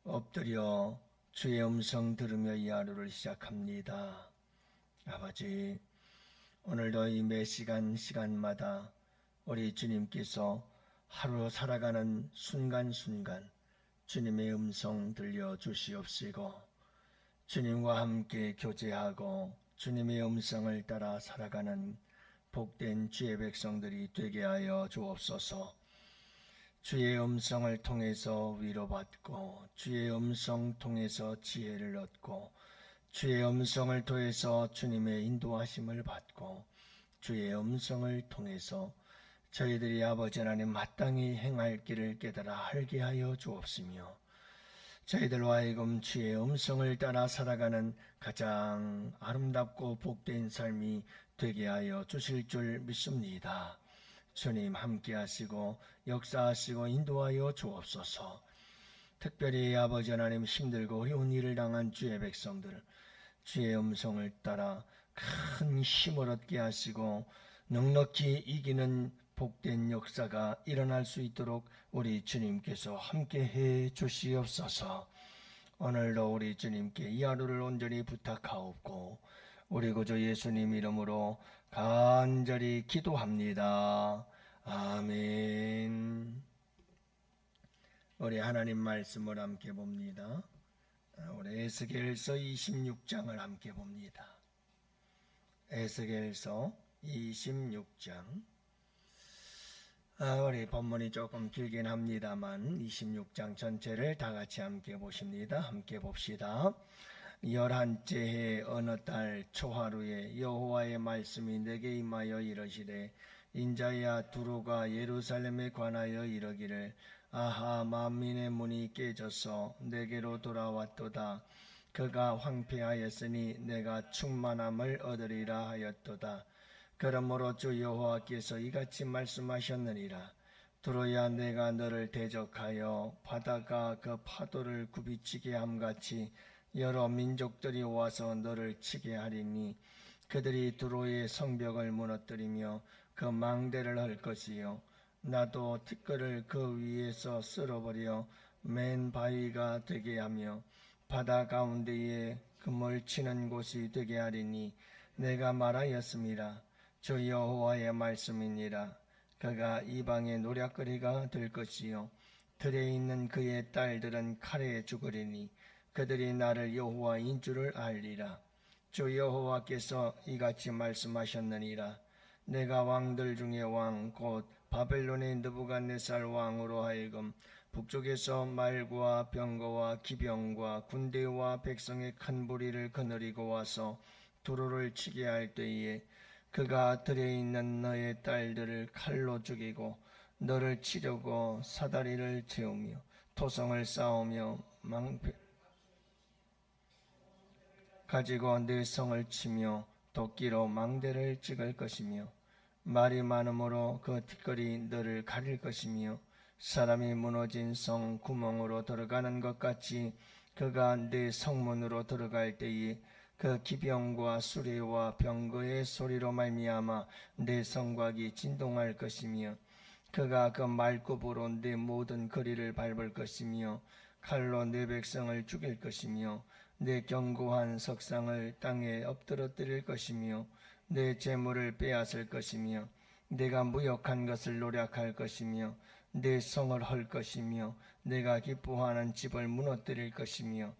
엎드려 주의 음성 들으며 이 하루를 시작합니다. 아버지, 오늘도 이 매 시간마다 우리 주님께서 하루 살아가는 순간순간 주님의 음성 들려주시옵시고, 주님과 함께 교제하고 주님의 음성을 따라 살아가는 복된 주의 백성들이 되게 하여 주옵소서. 주의 음성을 통해서 위로받고, 주의 음성 통해서 지혜를 얻고, 주의 음성을 통해서 주님의 인도하심을 받고, 주의 음성을 통해서 저희들이 아버지 하나님 마땅히 행할 길을 깨달아 알게 하여 주옵시며, 저희들로 하여금 주의 음성을 따라 살아가는 가장 아름답고 복된 삶이 되게 하여 주실 줄 믿습니다. 주님 함께 하시고 역사하시고 인도하여 주옵소서. 특별히 아버지 하나님 힘들고 어려운 일을 당한 주의 백성들, 주의 음성을 따라 큰 힘을 얻게 하시고 넉넉히 이기는 복된 역사가 일어날 수 있도록 우리 주님께서 함께 해 주시옵소서. 오늘도 우리 주님께 이 하루를 온전히 부탁하옵고 우리 구주 예수님 이름으로 간절히 기도합니다. 아멘. 우리 하나님 말씀을 함께 봅니다. 우리 에스겔서 26장을 함께 봅니다. 에스겔서 26장. 우리 본문이 조금 길긴 합니다만 26장 전체를 다 같이 함께 보십니다. 함께 봅시다. 11째 해 어느 달 초하루에 여호와의 말씀이 내게 임하여 이르시되, 인자야, 두루가 예루살렘에 관하여 이르기를, 아하, 만민의 문이 깨져서 내게로 돌아왔도다. 그가 황폐하였으니 내가 충만함을 얻으리라 하였도다. 그러므로 주 여호와께서 이같이 말씀하셨느니라. 두루야, 내가 너를 대적하여 바다가 그 파도를 굽이치게 함같이 여러 민족들이 와서 너를 치게 하리니, 그들이 두로의 성벽을 무너뜨리며 그 망대를 할 것이요, 나도 티끌을 그 위에서 쓸어버려 맨 바위가 되게 하며 바다 가운데에 금을 치는 곳이 되게 하리니, 내가 말하였습니다. 주 여호와의 말씀이니라. 그가 이방의 노략거리가 될 것이요, 들에 있는 그의 딸들은 칼에 죽으리니 그들이 나를 여호와인 줄을 알리라. 주 여호와께서 이같이 말씀하셨느니라. 내가 왕들 중에 왕 곧 바벨론의 느부갓네살 왕으로 하여금 북쪽에서 말과 병거와 기병과 군대와 백성의 큰 무리를 거느리고 와서 두루를 치게 할 때에 그가 들에 있는 너의 딸들을 칼로 죽이고 너를 치려고 사다리를 채우며 토성을 쌓으며 가지고 네 성을 치며 도끼로 망대를 찍을 것이며, 말이 많음으로 그 티끌이 너를 가릴 것이며, 사람이 무너진 성 구멍으로 들어가는 것 같이 그가 네 성문으로 들어갈 때에 그 기병과 수레와 병거의 소리로 말미암아 네 성곽이 진동할 것이며, 그가 그 말굽으로 네 모든 거리를 밟을 것이며, 칼로 네 백성을 죽일 것이며, 내 견고한 석상을 땅에 엎드러뜨릴 것이며, 내 재물을 빼앗을 것이며, 내가 무역한 것을 노략할 것이며, 내 성을 헐 것이며, 내가 기뻐하는 집을 무너뜨릴 것이며,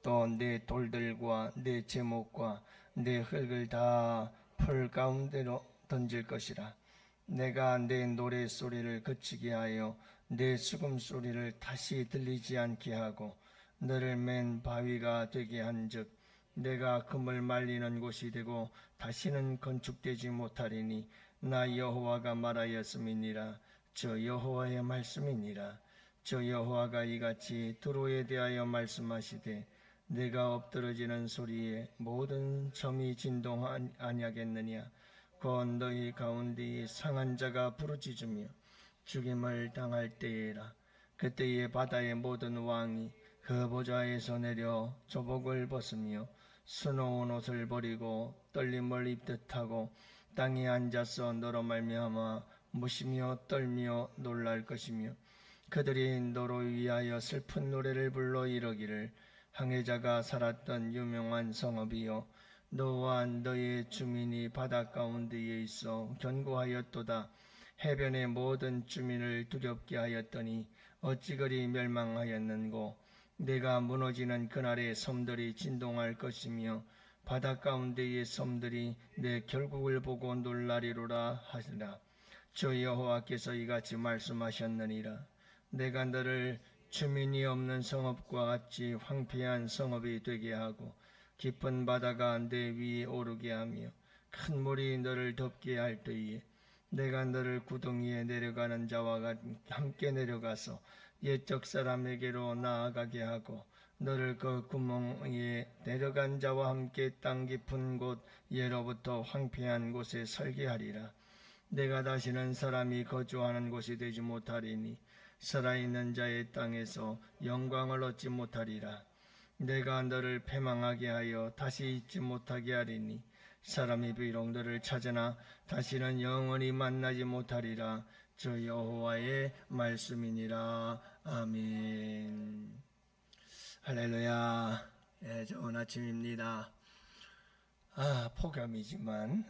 또 내 돌들과 내 제목과 내 흙을 다 풀 가운데로 던질 것이라. 내가 내 노래소리를 그치게 하여 내 수금소리를 다시 들리지 않게 하고 너를 맨 바위가 되게 한즉 내가 금을 말리는 곳이 되고 다시는 건축되지 못하리니 나 여호와가 말하였음이니라. 저 여호와의 말씀이니라. 저 여호와가 이같이 두로에 대하여 말씀하시되, 내가 엎드러지는 소리에 모든 섬이 진동하냐겠느냐. 곧 너희 가운데에 상한 자가 부르짖으며 죽임을 당할 때에라. 그때에 바다의 모든 왕이 그 보좌에서 내려 조복을 벗으며 수놓은 옷을 버리고 떨림을 입듯 하고 땅에 앉아서 너로 말미암아 무시며 떨며 놀랄 것이며, 그들이 너로 위하여 슬픈 노래를 불러 이르기를 항해자가 살았던 유명한 성읍이요 너와 너의 주민이 바다 가운데에 있어 견고하였도다. 해변의 모든 주민을 두렵게 하였더니 어찌 그리 멸망하였는고. 내가 무너지는 그날에 섬들이 진동할 것이며 바다 가운데의 섬들이 내 결국을 보고 놀라리로라 하시라. 주 여호와께서 이같이 말씀하셨느니라. 내가 너를 주민이 없는 성읍과 같이 황폐한 성읍이 되게 하고 깊은 바다가 내 위에 오르게 하며 큰 물이 너를 덮게 할 때에 내가 너를 구덩이에 내려가는 자와 함께 내려가서 옛적 사람에게로 나아가게 하고 너를 그 구멍에 내려간 자와 함께 땅 깊은 곳 예로부터 황폐한 곳에 설게 하리라. 내가 다시는 사람이 거주하는 곳이 되지 못하리니 살아있는 자의 땅에서 영광을 얻지 못하리라. 내가 너를 패망하게 하여 다시 잊지 못하게 하리니 사람이 비록 너를 찾으나 다시는 영원히 만나지 못하리라. 주 여호와의 말씀이니라. 아멘. 할렐루야. 좋은 아침입니다. 폭염이지만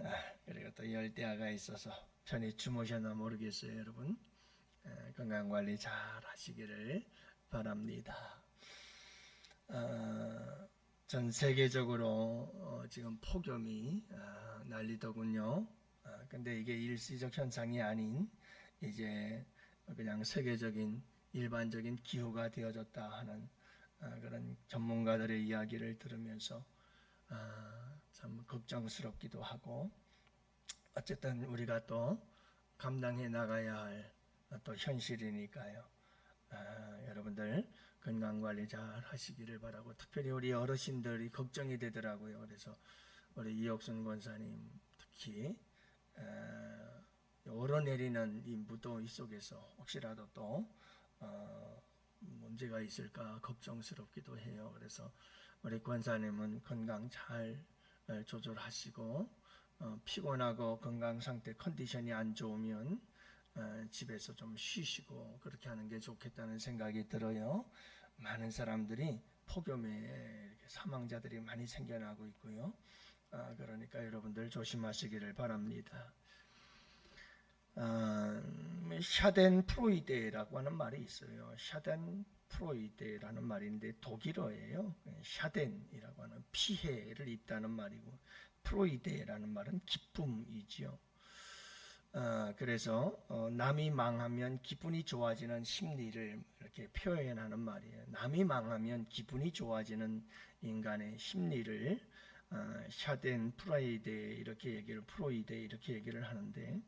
그리고 또 열대야가 있어서 편히 주무셨나 모르겠어요. 여러분 건강관리 잘 하시기를 바랍니다. 전 세계적으로 지금 폭염이 난리더군요. 근데 이게 일시적 현상이 아닌 이제 그냥 세계적인 일반적인 기후가 되어졌다 하는 그런 전문가들의 이야기를 들으면서 참 걱정스럽기도 하고, 어쨌든 우리가 또 감당해 나가야 할 또 현실이니까요. 여러분들 건강관리 잘 하시기를 바라고, 특별히 우리 어르신들이 걱정이 되더라고요. 그래서 우리 이옥순 권사님 특히 얼어내리는 이 무더위 속에서 혹시라도 또 문제가 있을까 걱정스럽기도 해요. 그래서 우리 권사님은 건강 잘 조절하시고 피곤하고 건강 상태 컨디션이 안 좋으면 집에서 좀 쉬시고 그렇게 하는 게 좋겠다는 생각이 들어요. 많은 사람들이 폭염에 이렇게 사망자들이 많이 생겨나고 있고요. 그러니까 여러분들 조심하시기를 바랍니다. 샤덴프로이데라고 하는 말이 있어요. 샤덴프로이데라는 말인데 독일어예요. 샤덴이라고 하는 피해를 있다는 말이고, 프로이데라는 말은 기쁨이지요. 그래서 남이 망하면 기분이 좋아지는 심리를 이렇게 표현하는 말이에요. 남이 망하면 기분이 좋아지는 인간의 심리를 샤덴프로이데 이렇게 얘기를, 프로이데 이렇게 얘기를 하는데,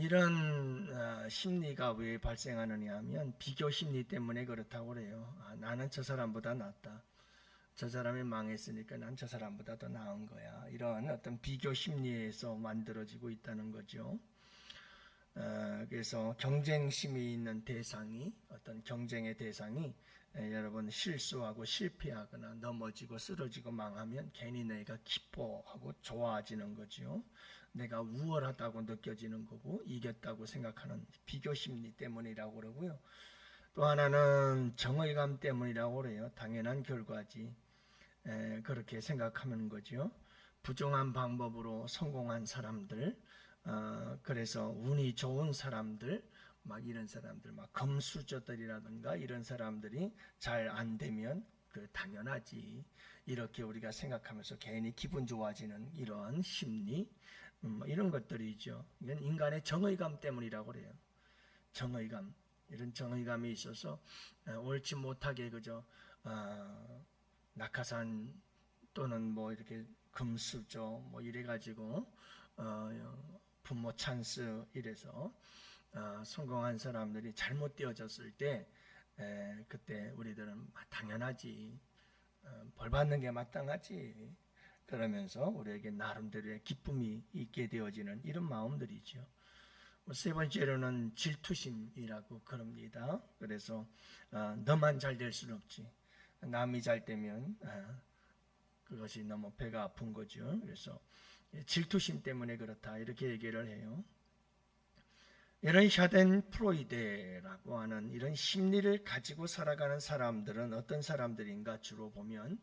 이런 심리가 왜 발생하느냐 하면 비교 심리 때문에 그렇다고 그래요. 나는 저 사람보다 낫다. 저 사람이 망했으니까 난 저 사람보다 더 나은 거야. 이런 어떤 비교 심리에서 만들어지고 있다는 거죠. 그래서 경쟁심이 있는 대상이, 어떤 경쟁의 대상이 여러분 실수하고 실패하거나 넘어지고 쓰러지고 망하면 괜히 내가 기뻐하고 좋아지는 거죠. 내가 우월하다고 느껴지는 거고 이겼다고 생각하는 비교 심리 때문이라고 그러고요. 또 하나는 정의감 때문이라고 그래요. 당연한 결과지. 그렇게 생각하는 거죠. 부정한 방법으로 성공한 사람들, 그래서 운이 좋은 사람들, 막 이런 사람들, 막 금수저들이라든가 이런 사람들이 잘 안 되면 당연하지. 이렇게 우리가 생각하면서 괜히 기분 좋아지는 이러한 심리, 이런 것들이죠. 이건 인간의 정의감 때문이라고 그래요. 정의감. 이런 정의감이 있어서 옳지 못하게 그저 낙하산 또는 뭐 이렇게 금수저 뭐 이래가지고 부모 찬스 이래서 성공한 사람들이 잘못 되어졌을 때 그때 우리들은 당연하지, 벌 받는 게 마땅하지 그러면서 우리에게 나름대로의 기쁨이 있게 되어지는 이런 마음들이죠. 세 번째로는 질투심이라고 그럽니다. 그래서 너만 잘 될 수는 없지, 남이 잘 되면 그것이 너무 배가 아픈 거죠. 그래서 질투심 때문에 그렇다 이렇게 얘기를 해요. 이런 샤덴프로이데라고 하는 이런 심리를 가지고 살아가는 사람들은 어떤 사람들인가 주로 보면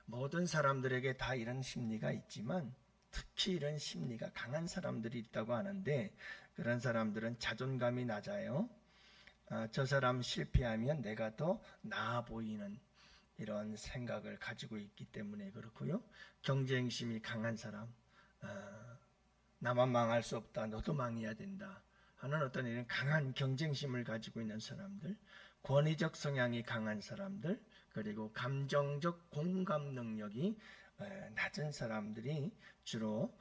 모든 사람들에게 다 이런 심리가 있지만 특히 이런 심리가 강한 사람들이 있다고 하는데 그런 사람들은 자존감이 낮아요. 저 사람 실패하면 내가 더 나아 보이는 이런 생각을 가지고 있기 때문에 그렇고요. 경쟁심이 강한 사람, 나만 망할 수 없다, 너도 망해야 된다 하는 어떤 이런 강한 경쟁심을 가지고 있는 사람들, 권위적 성향이 강한 사람들, 그리고 감정적 공감 능력이 낮은 사람들이 주로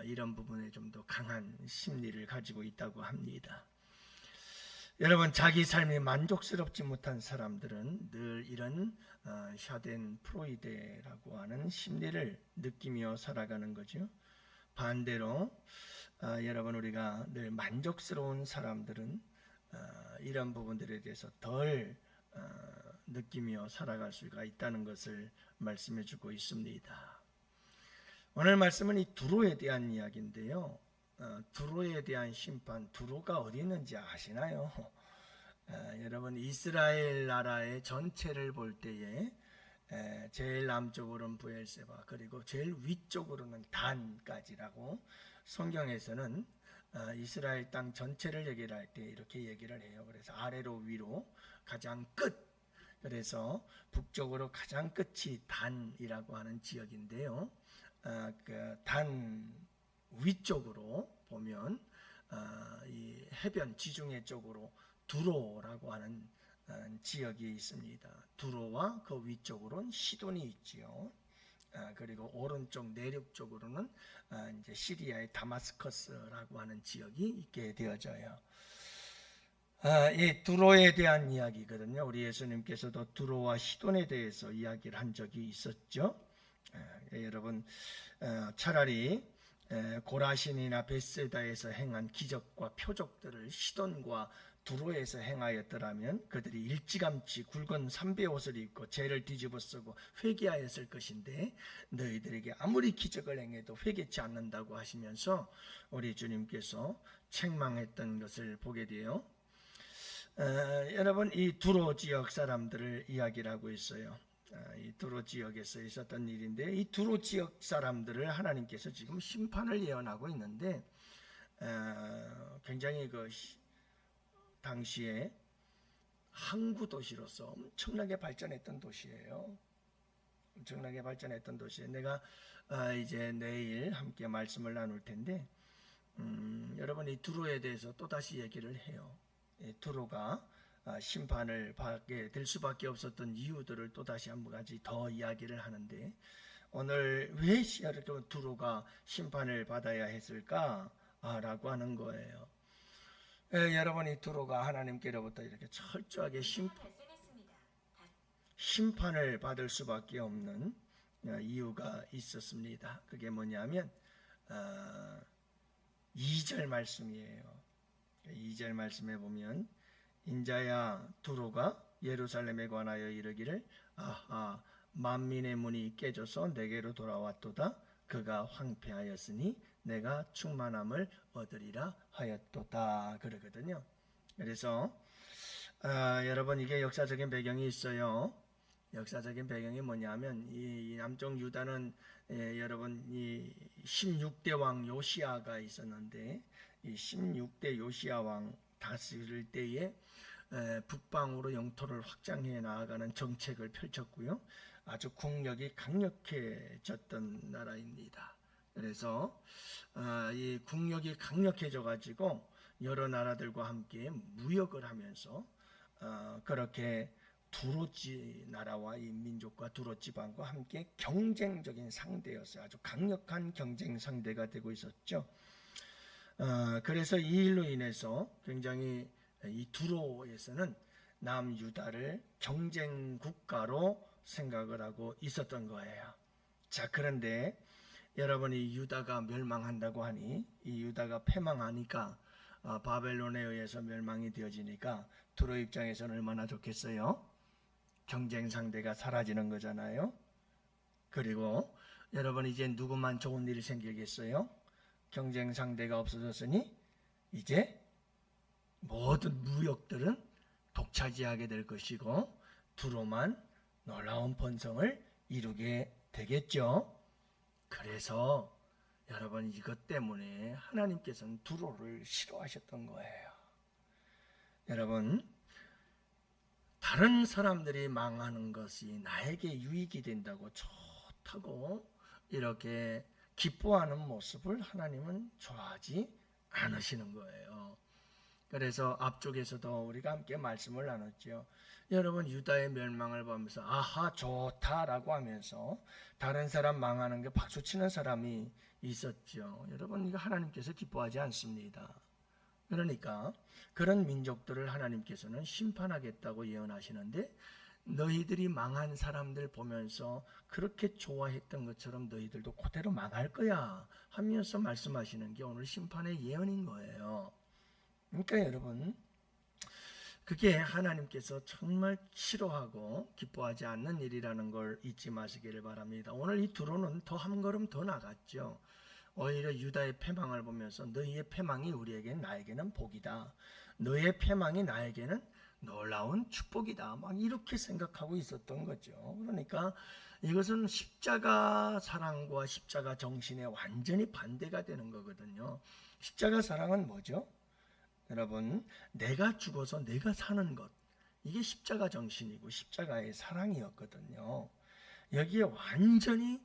이런 부분에 좀 더 강한 심리를 가지고 있다고 합니다. 여러분, 자기 삶이 만족스럽지 못한 사람들은 늘 이런 샤덴프로이데라고 하는 심리를 느끼며 살아가는 거죠. 반대로 여러분, 우리가 늘 만족스러운 사람들은 이런 부분들에 대해서 덜 느끼며 살아갈 수가 있다는 것을 말씀해 주고 있습니다. 오늘 말씀은 이 두로에 대한 이야기인데요. 두로에 대한 심판, 두로가 어디 있는지 아시나요? 여러분, 이스라엘 나라의 전체를 볼 때에 제일 남쪽으로는 브엘세바, 그리고 제일 위쪽으로는 단까지라고 성경에서는 이스라엘 땅 전체를 얘기를 할 때 이렇게 얘기를 해요. 그래서 아래로 위로 가장 끝, 그래서 북쪽으로 가장 끝이 단이라고 하는 지역인데요. 그 단 위쪽으로 보면 이 해변 지중해 쪽으로 두로라고 하는 지역이 있습니다. 두로와 그 위쪽으로는 시돈이 있지요. 그리고 오른쪽 내륙 쪽으로는 이제 시리아의 다마스커스라고 하는 지역이 있게 되어져요. 이 두로에 대한 이야기거든요. 우리 예수님께서도 두로와 시돈에 대해서 이야기를 한 적이 있었죠. 여러분, 차라리 고라신이나 벳세다에서 행한 기적과 표적들을 시돈과 두로에서 행하였더라면 그들이 일찌감치 굵은 삼배 옷을 입고 죄를 뒤집어 쓰고 회개하였을 것인데 너희들에게 아무리 기적을 행해도 회개치 않는다고 하시면서 우리 주님께서 책망했던 것을 보게 돼요. 여러분, 이 두로 지역 사람들을 이야기를 하고 있어요. 이 두로 지역에서 있었던 일인데 이 두로 지역 사람들을 하나님께서 지금 심판을 예언하고 있는데 굉장히 그 당시에 항구 도시로서 엄청나게 발전했던 도시예요. 엄청나게 발전했던 도시에 내가 이제 내일 함께 말씀을 나눌 텐데 여러분, 이 두로에 대해서 또 다시 얘기를 해요. 이 두로가 심판을 받게 될 수밖에 없었던 이유들을 또 다시 한 가지 더 이야기를 하는데 오늘 왜 두로가 심판을 받아야 했을까라고 하는 거예요. 여러분이 두로가 하나님께로부터 이렇게 철저하게 심판을 받을 수밖에 없는 이유가 있었습니다. 그게 뭐냐면 2절 말씀이에요. 2절 말씀에 보면 인자야 두로가 예루살렘에 관하여 이르기를 아하 만민의 문이 깨져서 내게로 돌아왔도다. 그가 황폐하였으니 내가 충만함을 얻으리라 하였도다 그러거든요. 그래서 여러분, 이게 역사적인 배경이 있어요. 역사적인 배경이 뭐냐면 이 남쪽 유다는 여러분 이 16대 왕 요시아가 있었는데 이 16대 요시아 왕 다스릴 때에 북방으로 영토를 확장해 나아가는 정책을 펼쳤고요. 아주 국력이 강력해졌던 나라입니다. 그래서 이 국력이 강력해져 가지고 여러 나라들과 함께 무역을 하면서 그렇게 두로지 나라와 이 민족과 두로 지방과 함께 경쟁적인 상대였어요. 아주 강력한 경쟁 상대가 되고 있었죠. 그래서 이 일로 인해서 굉장히 이 두로에서는 남유다를 경쟁 국가로 생각을 하고 있었던 거예요. 자, 그런데 여러분이 유다가 멸망한다고 하니 이 유다가 패망하니까 바벨론에 의해서 멸망이 되어지니까 두로 입장에서는 얼마나 좋겠어요? 경쟁 상대가 사라지는 거잖아요. 그리고 여러분, 이제 누구만 좋은 일이 생기겠어요? 경쟁 상대가 없어졌으니 이제 모든 무역들은 독차지하게 될 것이고 두로만 놀라운 번성을 이루게 되겠죠. 그래서 여러분 이것 때문에 하나님께서는 두로를 싫어하셨던 거예요. 여러분 다른 사람들이 망하는 것이 나에게 유익이 된다고 좋다고 이렇게 기뻐하는 모습을 하나님은 좋아하지 않으시는 거예요. 그래서 앞쪽에서도 우리가 함께 말씀을 나눴죠. 여러분 유다의 멸망을 보면서 아하 좋다라고 하면서 다른 사람 망하는 게 박수치는 사람이 있었죠. 여러분 이거 하나님께서 기뻐하지 않습니다. 그러니까 그런 민족들을 하나님께서는 심판하겠다고 예언하시는데 너희들이 망한 사람들 보면서 그렇게 좋아했던 것처럼 너희들도 그대로 망할 거야 하면서 말씀하시는 게 오늘 심판의 예언인 거예요. 그러니까 여러분 그게 하나님께서 정말 싫어하고 기뻐하지 않는 일이라는 걸 잊지 마시기를 바랍니다. 오늘 이 두로는 더 한 걸음 더 나갔죠. 오히려 유다의 패망을 보면서 너희의 패망이 우리에게는 나에게는 복이다. 너의 패망이 나에게는 놀라운 축복이다. 막 이렇게 생각하고 있었던 거죠. 그러니까 이것은 십자가 사랑과 십자가 정신에 완전히 반대가 되는 거거든요. 십자가 사랑은 뭐죠? 여러분 내가 죽어서 내가 사는 것 이게 십자가 정신이고 십자가의 사랑이었거든요. 여기에 완전히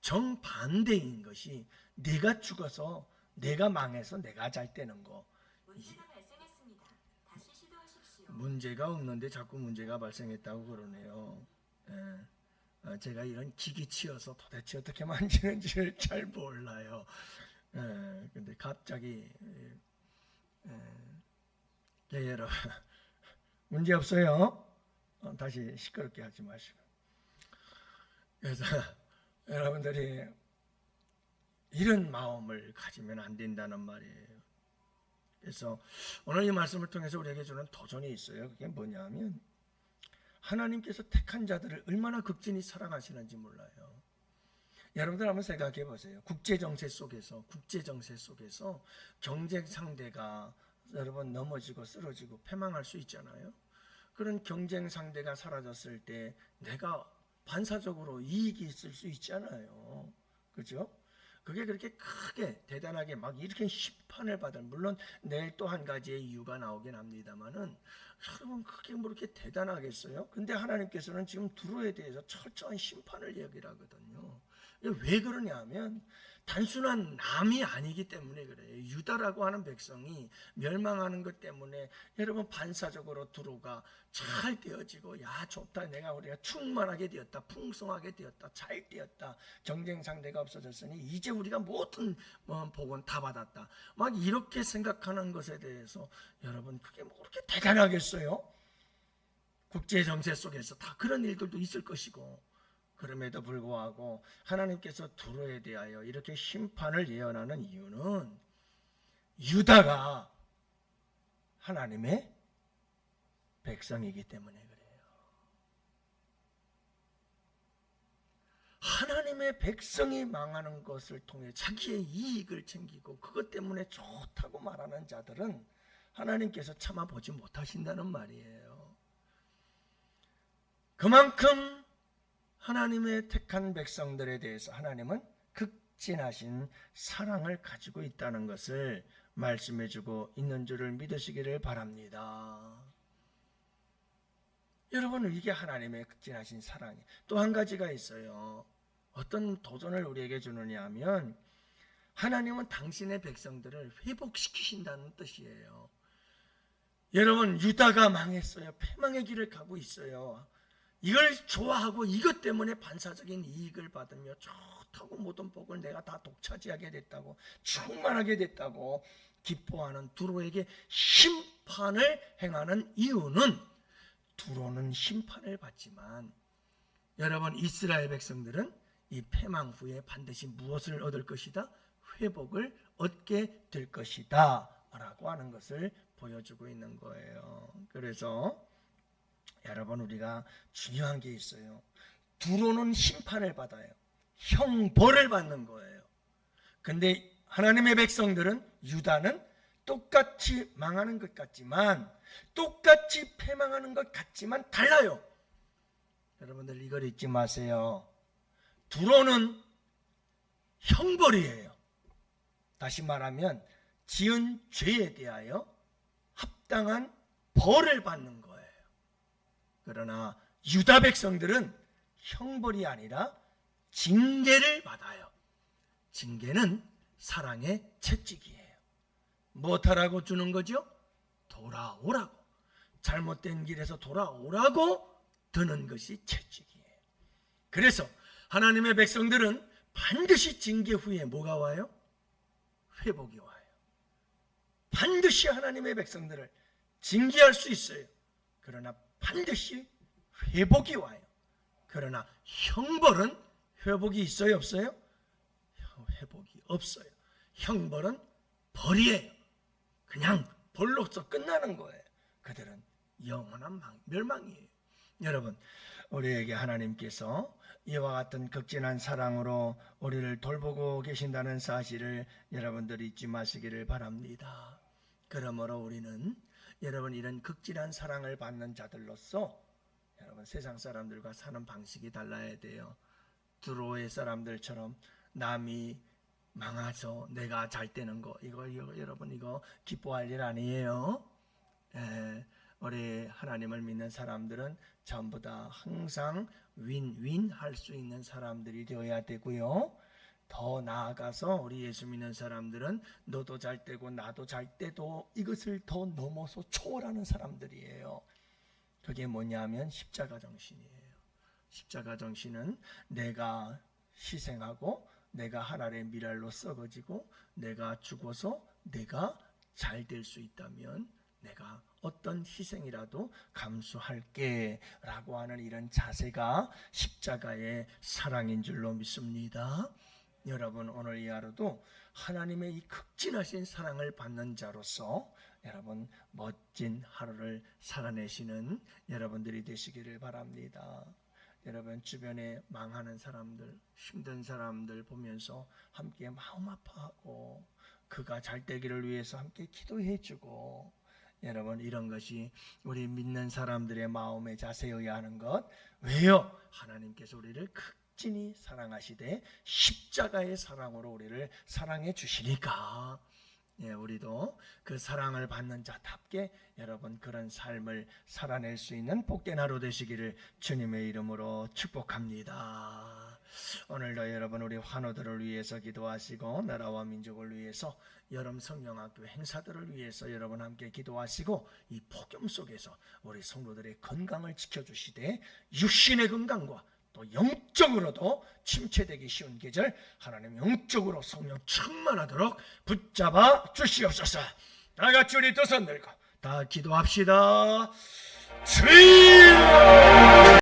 정반대인 것이 내가 죽어서 내가 망해서 내가 잘 되는 거. 문제가 발생했습니다. 다시 시도하십시오. 문제가 없는데 자꾸 문제가 발생했다고 그러네요. 제가 이런 기기 치여서 도대체 어떻게 만지는지를 잘 몰라요. 근데 갑자기 여러분 문제 없어요. 다시 시끄럽게 하지 마시고. 그래서 여러분들이 이런 마음을 가지면 안 된다는 말이에요. 그래서 오늘 이 말씀을 통해서 우리에게 주는 도전이 있어요. 그게 뭐냐면 하나님께서 택한 자들을 얼마나 극진히 사랑하시는지 몰라요. 여러분들 한번 생각해 보세요. 국제정세 속에서 경쟁 상대가 여러분 넘어지고 쓰러지고 패망할 수 있잖아요. 그런 경쟁 상대가 사라졌을 때 내가 반사적으로 이익이 있을 수 있잖아요. 그죠? 그게 그렇게 크게 대단하게 막 이렇게 심판을 받은, 물론 내일 또 한 가지의 이유가 나오긴 합니다만은 여러분 그게 뭐 이렇게 대단하겠어요? 근데 하나님께서는 지금 두로에 대해서 철저한 심판을 얘기하거든요. 왜 그러냐 하면 단순한 남이 아니기 때문에 그래요. 유다라고 하는 백성이 멸망하는 것 때문에 여러분 반사적으로 두로가 잘 되어지고 야 좋다, 우리가 충만하게 되었다, 풍성하게 되었다, 잘 되었다, 경쟁 상대가 없어졌으니 이제 우리가 모든 복은 다 받았다, 막 이렇게 생각하는 것에 대해서 여러분 그게 뭐 그렇게 대단하겠어요? 국제 정세 속에서 다 그런 일들도 있을 것이고, 그럼에도 불구하고 하나님께서 두로에 대하여 이렇게 심판을 예언하는 이유는 유다가 하나님의 백성이기 때문에 그래요. 하나님의 백성이 망하는 것을 통해 자기의 이익을 챙기고 그것 때문에 좋다고 말하는 자들은 하나님께서 참아보지 못하신다는 말이에요. 그만큼 하나님의 택한 백성들에 대해서 하나님은 극진하신 사랑을 가지고 있다는 것을 말씀해주고 있는 줄을 믿으시기를 바랍니다. 여러분 이게 하나님의 극진하신 사랑이에요. 또 한 가지가 있어요. 어떤 도전을 우리에게 주느냐 하면 하나님은 당신의 백성들을 회복시키신다는 뜻이에요. 여러분 유다가 망했어요. 패망의 길을 가고 있어요. 이걸 좋아하고 이것 때문에 반사적인 이익을 받으며 좋다고 모든 복을 내가 다 독차지하게 됐다고, 충만하게 됐다고 기뻐하는 두로에게 심판을 행하는 이유는, 두로는 심판을 받지만 여러분 이스라엘 백성들은 이 패망 후에 반드시 무엇을 얻을 것이다? 회복을 얻게 될 것이다 라고 하는 것을 보여주고 있는 거예요. 그래서 여러분 우리가 중요한 게 있어요. 두로는 심판을 받아요. 형벌을 받는 거예요. 근데 하나님의 백성들은, 유다는 똑같이 망하는 것 같지만, 똑같이 패망하는 것 같지만 달라요. 여러분들 이걸 잊지 마세요. 두로는 형벌이에요. 다시 말하면 지은 죄에 대하여 합당한 벌을 받는 거예요. 그러나 유다 백성들은 형벌이 아니라 징계를 받아요. 징계는 사랑의 채찍이에요. 무엇하라고 주는 거죠? 돌아오라고. 잘못된 길에서 돌아오라고 드는 것이 채찍이에요. 그래서 하나님의 백성들은 반드시 징계 후에 뭐가 와요? 회복이 와요. 반드시 하나님의 백성들을 징계할 수 있어요. 그러나 반드시 회복이 와요. 그러나 형벌은 회복이 있어요, 없어요? 회복이 없어요. 형벌은 벌이에요. 그냥 벌로서 끝나는 거예요. 그들은 영원한 멸망이에요. 여러분, 우리에게 하나님께서 이와 같은 극진한 사랑으로 우리를 돌보고 계신다는 사실을 여러분들이 잊지 마시기를 바랍니다. 그러므로 우리는 여러분 이런 극진한 사랑을 받는 자들로서 여러분 세상 사람들과 사는 방식이 달라야 돼요. 두로의 사람들처럼 남이 망해서 내가 잘 되는 거 이거 여러분 이거 기뻐할 일 아니에요. 우리 하나님을 믿는 사람들은 전부 다 항상 윈윈 할 수 있는 사람들이 되어야 되고요. 더 나아가서 우리 예수 믿는 사람들은 너도 잘 되고 나도 잘 되도 이것을 더 넘어서 초월하는 사람들이에요. 그게 뭐냐면 십자가 정신이에요. 십자가 정신은 내가 희생하고 내가 하나님의 미랄로 썩어지고 내가 죽어서 내가 잘 될 수 있다면 내가 어떤 희생이라도 감수할게 라고 하는 이런 자세가 십자가의 사랑인 줄로 믿습니다. 여러분 오늘 이 하루도 하나님의 이 극진하신 사랑을 받는 자로서 여러분 멋진 하루를 살아내시는 여러분들이 되시기를 바랍니다. 여러분 주변에 망하는 사람들, 힘든 사람들 보면서 함께 마음 아파하고 그가 잘 되기를 위해서 함께 기도해주고 여러분 이런 것이 우리 믿는 사람들의 마음의 자세여야 하는 것. 왜요? 하나님께서 우리를 극진히 사랑하시되 십자가의 사랑으로 우리를 사랑해 주시니까 우리도 그 사랑을 받는 자답게 여러분 그런 삶을 살아낼 수 있는 복된 하루 되시기를 주님의 이름으로 축복합니다. 오늘도 여러분 우리 환우들을 위해서 기도하시고 나라와 민족을 위해서 여름 성령학교 행사들을 위해서 여러분 함께 기도하시고 이 폭염 속에서 우리 성도들의 건강을 지켜주시되 육신의 건강과 또 영적으로도 침체되기 쉬운 계절 하나님 영적으로 성령 충만하도록 붙잡아 주시옵소서. 다같이 우리 두 손 들고 다 기도합시다. 주여